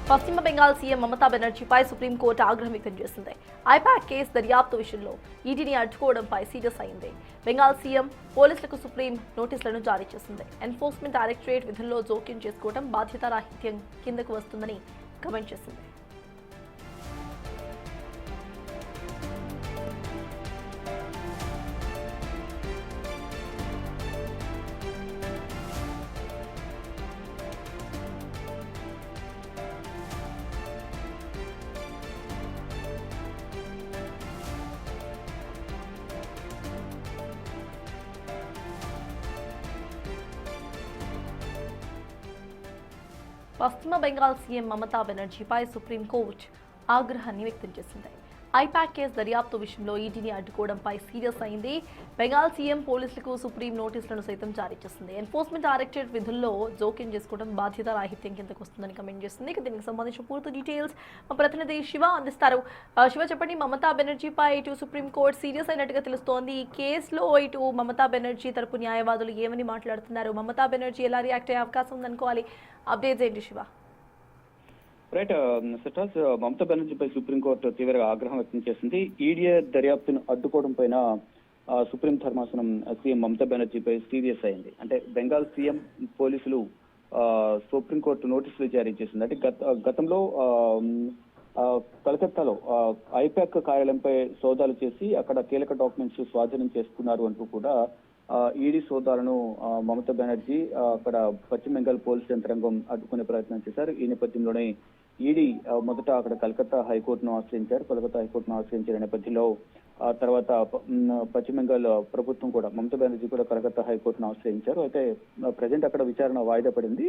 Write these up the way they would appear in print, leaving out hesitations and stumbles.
పశ్చిమ బెంగాల్ సీఎం మమతా బెనర్జీపై సుప్రీంకోర్టు ఆగ్రహం వ్యక్తం చేసింది. ఐపాక్ కేసు దర్యాప్తు విషయంలో ఈడీని అడ్డుకోవడంపై సీరియస్ అయింది. బెంగాల్ సీఎం పోలీసులకు సుప్రీం నోటీసులను జారీ చేసింది. ఎన్ఫోర్స్మెంట్ డైరెక్టరేట్ విధుల్లో జోక్యం చేసుకోవడం బాధ్యతారాహిత్యం కిందకు వస్తుందని కమెంట్ చేసింది. పశ్చిమ బెంగాల్ సీఎం మమతా బెనర్జీపై సుప్రీంకోర్టు ఆగ్రహాన్ని వ్యక్తం చేసింది. ఐపాక్ కేసు దర్యాప్తు విషయంలో ఈడీని అడ్డుకోవడంపై సీరియస్ అయింది. బెంగాల్ సీఎం పోలీసులకు సుప్రీం నోటీసులను సైతం జారీ చేసింది. ఎన్ఫోర్స్మెంట్ డైరెక్టరేట్ విధుల్లో జోక్యం చేసుకోవడం బాధ్యత రాహిత్యం కిందకు వస్తుందని కమెంట్ చేసింది. దీనికి సంబంధించిన పూర్తి డీటెయిల్స్ మా ప్రతినిధి శివ అందిస్తారు. శివ, చెప్పండి, మమతా బెనర్జీపై ఇటు సుప్రీంకోర్టు సీరియస్ అయినట్టుగా తెలుస్తోంది. ఈ కేసులో ఇటు మమతా బెనర్జీ తరపు న్యాయవాదులు ఏమని మాట్లాడుతున్నారు? మమతా బెనర్జీ ఎలా రియాక్ట్ అయ్యే అవకాశం ఉందనుకోవాలి? అప్డేట్స్ ఏంటి శివ? రైట్ సిస్టర్స్, మమతా బెనర్జీపై సుప్రీంకోర్టు తీవ్ర ఆగ్రహం వ్యక్తం చేసింది. ఈడీ దర్యాప్తును అడ్డుకోవడం పైన సుప్రీం ధర్మాసనం సీఎం మమతా బెనర్జీపై సీరియస్ అయింది. అంటే బెంగాల్ సీఎం పోలీసులు సుప్రీంకోర్టు నోటీసులు జారీ చేసింది. అంటే గతంలో కలకత్తాలో ఐపాక్ కార్యాలయంపై సోదాలు చేసి అక్కడ కీలక డాక్యుమెంట్స్ స్వాధీనం చేసుకున్నారు అంటూ కూడా ఈడీ సోదాలను మమతా బెనర్జీ అక్కడ పశ్చిమ బెంగాల్ పోలీస్ యంత్రాంగం అడ్డుకునే ప్రయత్నం చేశారు. ఈ నేపథ్యంలోనే ఈడీ మొదట అక్కడ కలకత్తా హైకోర్టును ఆశ్రయించారు. కలకత్తా హైకోర్టును ఆశ్రయించిన నేపథ్యంలో తర్వాత పశ్చిమ బెంగాల్ ప్రభుత్వం కూడా మమతా బెనర్జీ కూడా కలకత్తా హైకోర్టును ఆశ్రయించారు. అయితే ప్రజెంట్ అక్కడ విచారణ వాయిదా పడింది.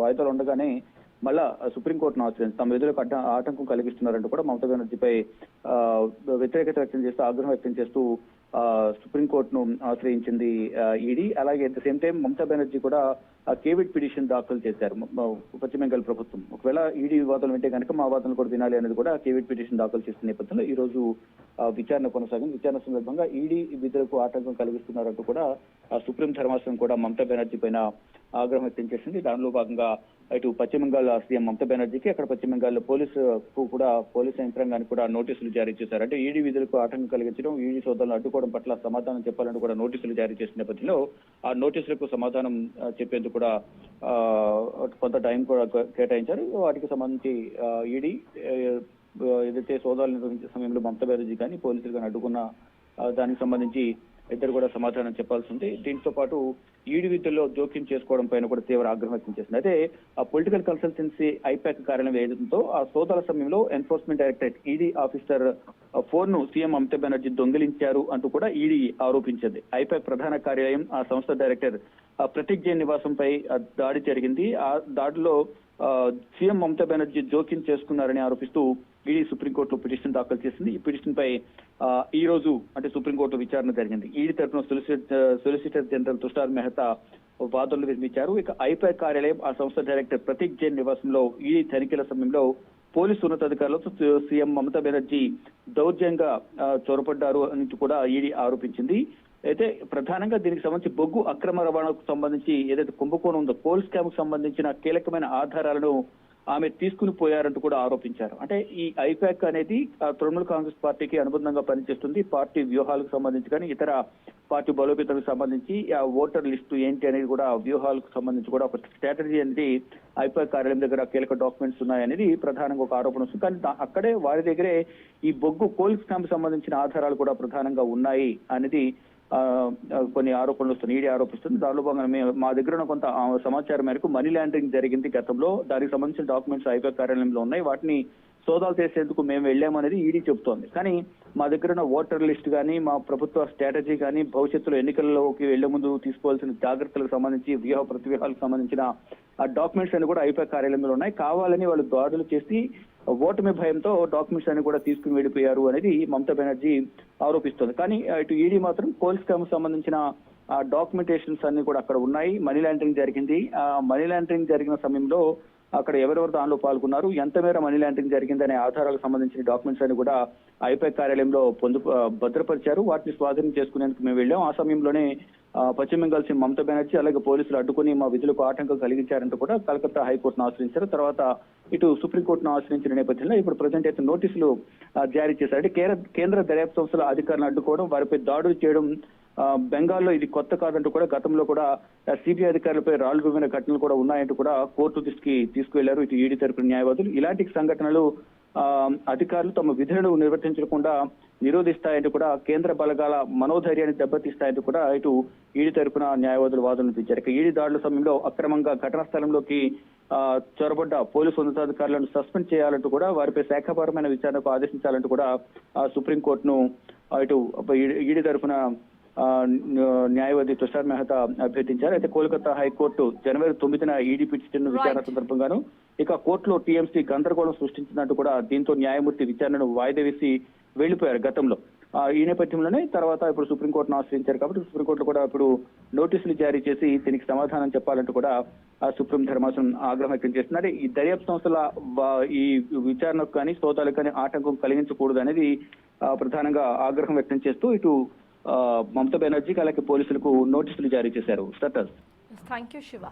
వాయిదాలు ఉండగానే మళ్ళా సుప్రీంకోర్టును ఆశ్రయించి తమ విధులకు ఆటంకం కలిగిస్తున్నారంటూ కూడా మమతా బెనర్జీపై వ్యతిరేకత వ్యక్తం చేస్తూ ఆగ్రహం వ్యక్తం చేస్తూ సుప్రీంకోర్టును ఆశ్రయించింది ఈడీ. అలాగే at the same time Mamata Banerjee కూడా కేవిట్ పిటిషన్ దాఖలు చేశారు పశ్చిమ బెంగాల్ ప్రభుత్వం. ఒకవేళ ఈడీ వాదనలు వింటే కనుక మా వాదనలు కూడా వినాలి అనేది కూడా కేవిట్ పిటిషన్ దాఖలు చేసిన నేపథ్యంలో ఈ రోజు విచారణ కొనసాగింది. విచారణ సందర్భంగా ఈడీ విధులకు ఆటంకం కలిగిస్తున్నారంటూ కూడా సుప్రీం ధర్మాసనం కూడా మమతా బెనర్జీ పైన ఆగ్రహం వ్యక్తం చేసింది. దానిలో భాగంగా ఇటు పశ్చిమ బెంగాల్ సీఎం మమతా బెనర్జీకి అక్కడ పశ్చిమ బెంగాల్ పోలీసు యంత్రాంగానికి కూడా నోటీసులు జారీ చేశారు. అంటే ఈడీ విధులకు ఆటంకం కలిగించడం, ఈడీ సోదాలను అడ్డుకోవడం పట్ల సమాధానం చెప్పాలని కూడా నోటీసులు జారీ చేసిన నేపథ్యంలో ఆ నోటీసులకు సమాధానం చెప్పేందుకు కూడా కొంత టైం కూడా కేటాయించారు. వాటికి సంబంధించి ఈడీ ఏదైతే సోదాలు నిర్వహించే సమయంలో మమతా బెనర్జీ కానీ పోలీసులు కానీ అడ్డుకున్న దానికి సంబంధించి ఇద్దరు కూడా సమాధానం చెప్పాల్సి ఉంది. దీంతో పాటు ఈడీ విధుల్లో జోక్యం చేసుకోవడం పైన కూడా తీవ్ర ఆగ్రహం వ్యక్తం చేసింది. అయితే ఆ పొలిటికల్ కన్సల్టెన్సీ ఐపాక్ కార్యాలయం ఏదైతుందో ఆ సోదాల సమయంలో enforcement directorate ED officer phone ను సీఎం మమతా బెనర్జీ దొంగిలించారు అంటూ కూడా ఈడీ ఆరోపించింది. ఐపాక్ ప్రధాన కార్యాలయం ఆ సంస్థ డైరెక్టర్ ప్రతీక్ జైన్ నివాసంపై దాడి జరిగింది. ఆ దాడిలో సీఎం మమతా బెనర్జీ జోక్యం చేసుకున్నారని ఆరోపిస్తూ ఈడీ సుప్రీంకోర్టులో పిటిషన్ దాఖలు చేసింది. ఈ పిటిషన్ పై ఈ రోజు అంటే సుప్రీంకోర్టు విచారణ జరిగింది. ఈడీ తరఫున సొలిసిటర్ జనరల్ తుషార్ మెహతా వాదనలు వినిపించారు. ఇక ఐపాక్ కార్యాలయం ఆ సంస్థ డైరెక్టర్ ప్రతీక్ జైన్ నివాసంలో ఈడీ తనిఖీల సమయంలో పోలీసు ఉన్నతాధికారులతో సీఎం మమతా బెనర్జీ దౌర్జన్యంగా చొరబడ్డారు అని కూడా ఈడీ ఆరోపించింది. అయితే ప్రధానంగా దీనికి సంబంధించి బొగ్గు అక్రమ రవాణాకు సంబంధించి ఏదైతే కుంభకోణం ఉందో కోల్ స్కామ్ కు సంబంధించిన కీలకమైన ఆధారాలను ఆమె తీసుకుని పోయారంటూ కూడా ఆరోపించారు. అంటే ఈ ఐపాక్ అనేది తృణమూల్ కాంగ్రెస్ పార్టీకి అనుబంధంగా పనిచేస్తుంది. పార్టీ వ్యూహాలకు సంబంధించి కానీ ఇతర పార్టీ బలోపేతలకు సంబంధించి ఆ ఓటర్ లిస్టు ఏంటి అనేది కూడా వ్యూహాలకు సంబంధించి కూడా ఒక స్ట్రాటజీ అనేది ఐపాక్ కార్యాలయం దగ్గర కీలక డాక్యుమెంట్స్ ఉన్నాయనేది ప్రధానంగా ఒక ఆరోపణ వస్తుంది. కానీ అక్కడే వారి దగ్గరే ఈ బొగ్గు కోల్ స్కామ్ సంబంధించిన ఆధారాలు కూడా ప్రధానంగా ఉన్నాయి అనేది కొన్ని ఆరోపణలు వస్తున్నాయి. ఈడీ ఆరోపిస్తుంది. దానిలో భాగంగా మా దగ్గర ఉన్న కొంత సమాచారం మేరకు మనీ లాండరింగ్ జరిగింది గతంలో, దానికి సంబంధించిన డాక్యుమెంట్స్ ఐపాక్ కార్యాలయంలో ఉన్నాయి, వాటిని సోదాలు చేసేందుకు మేము వెళ్ళామనేది ఈడీ చెబుతోంది. కానీ మా దగ్గర ఉన్న ఓటర్ లిస్ట్ కానీ మా ప్రభుత్వ స్ట్రాటజీ కానీ భవిష్యత్తులో ఎన్నికల్లోకి వెళ్లే ముందు తీసుకోవాల్సిన జాగ్రత్తలకు సంబంధించి వ్యూహ ప్రతివ్యూహాలకు సంబంధించిన ఆ డాక్యుమెంట్స్ అన్ని కూడా ఐపాక్ కార్యాలయంలో ఉన్నాయి. కావాలని వాళ్ళు దాడులు చేసి ఓటమి భయంతో డాక్యుమెంట్స్ అన్ని కూడా తీసుకుని వెళ్ళిపోయారు అనేది మమతా బెనర్జీ ఆరోపిస్తోంది. కానీ ఇటు ఈడీ మాత్రం కోల్ స్కామ్ సంబంధించిన డాక్యుమెంటేషన్స్ అన్ని కూడా అక్కడ ఉన్నాయి. మనీ లాండరింగ్ జరిగింది. మనీ లాండరింగ్ జరిగిన సమయంలో అక్కడ ఎవరెవరు దానిలో పాల్గొన్నారు, ఎంత మేర మనీ లాండరింగ్ జరిగిందనే ఆధారాలకు సంబంధించిన డాక్యుమెంట్స్ అన్ని కూడా ఐపాక్ కార్యాలయంలో భద్రపరిచారు. వాటిని స్వాధీనం చేసుకునేందుకు మేము వెళ్ళాం. ఆ సమయంలోనే పశ్చిమ బెంగాల్ సీఎం మమతా బెనర్జీ అలాగే పోలీసులు అడ్డుకుని మా విధులకు ఆటంకం కలిగించారంటూ కూడా కలకత్తా హైకోర్టును ఆశ్రయించారు. తర్వాత ఇటు సుప్రీంకోర్టును ఆశ్రయించిన నేపథ్యంలో ఇప్పుడు ప్రజెంట్ అయితే నోటీసులు జారీ చేశారు. అంటే కేంద్ర దర్యాప్తు సంస్థల అధికారులను అడ్డుకోవడం, వారిపై దాడులు చేయడం బెంగాల్లో ఇది కొత్త కాదంటూ కూడా గతంలో కూడా సిబిఐ అధికారులపై రాళ్లు రువ్విన ఘటనలు కూడా ఉన్నాయంటూ కూడా కోర్టు దృష్టికి తీసుకువెళ్లారు ఇటు ఈడీ తరపున న్యాయవాదులు. ఇలాంటి సంఘటనలు అధికారులు తమ విధులను నిర్వర్తించకుండా నిరోధిస్తాయంటూ కూడా కేంద్ర బలగాల మనోధైర్యాన్ని దెబ్బతీస్తాయంటూ కూడా ఇటు ఈడీ తరపున న్యాయవాదులు వాదనలు వినిపించారు. ఇక ఈడీ దాడుల సమయంలో అక్రమంగా ఘటనా స్థలంలోకి చొరబడ్డ పోలీసు ఉన్నతాధికారులను సస్పెండ్ చేయాలంటూ కూడా వారిపై శాఖాపరమైన విచారణకు ఆదేశించాలంటూ కూడా సుప్రీంకోర్టును ఇటు ఈడీ తరపున న్యాయవాది తుషార్ మెహతా అభ్యర్థించారు. అయితే కోల్కతా హైకోర్టు జనవరి 9న ఈడీ పిటిషన్ విచారణ సందర్భంగాను ఇక కోర్టులో టీఎంసీ గందరగోళం సృష్టించినట్టు కూడా దీంతో న్యాయమూర్తి విచారణను వాయిదా వేసి వెళ్లిపోయారు గతంలో. ఈ నేపథ్యంలోనే తర్వాత ఇప్పుడు సుప్రీంకోర్టును ఆశ్రయించారు కాబట్టి సుప్రీంకోర్టు కూడా ఇప్పుడు నోటీసులు జారీ చేసి దీనికి సమాధానం చెప్పాలంటూ కూడా సుప్రీం ధర్మాసనం ఆగ్రహం వ్యక్తం చేస్తున్నారు. ఈ దర్యాప్తు సంస్థల ఈ విచారణకు కానీ సోదాలకు కానీ ఆటంకం కలిగించకూడదు అనేది ప్రధానంగా ఆగ్రహం వ్యక్తం చేస్తూ ఇటు మమతా బెనర్జీకి అలాగే పోలీసులకు నోటీసులు జారీ చేశారు. Thank you Shiva.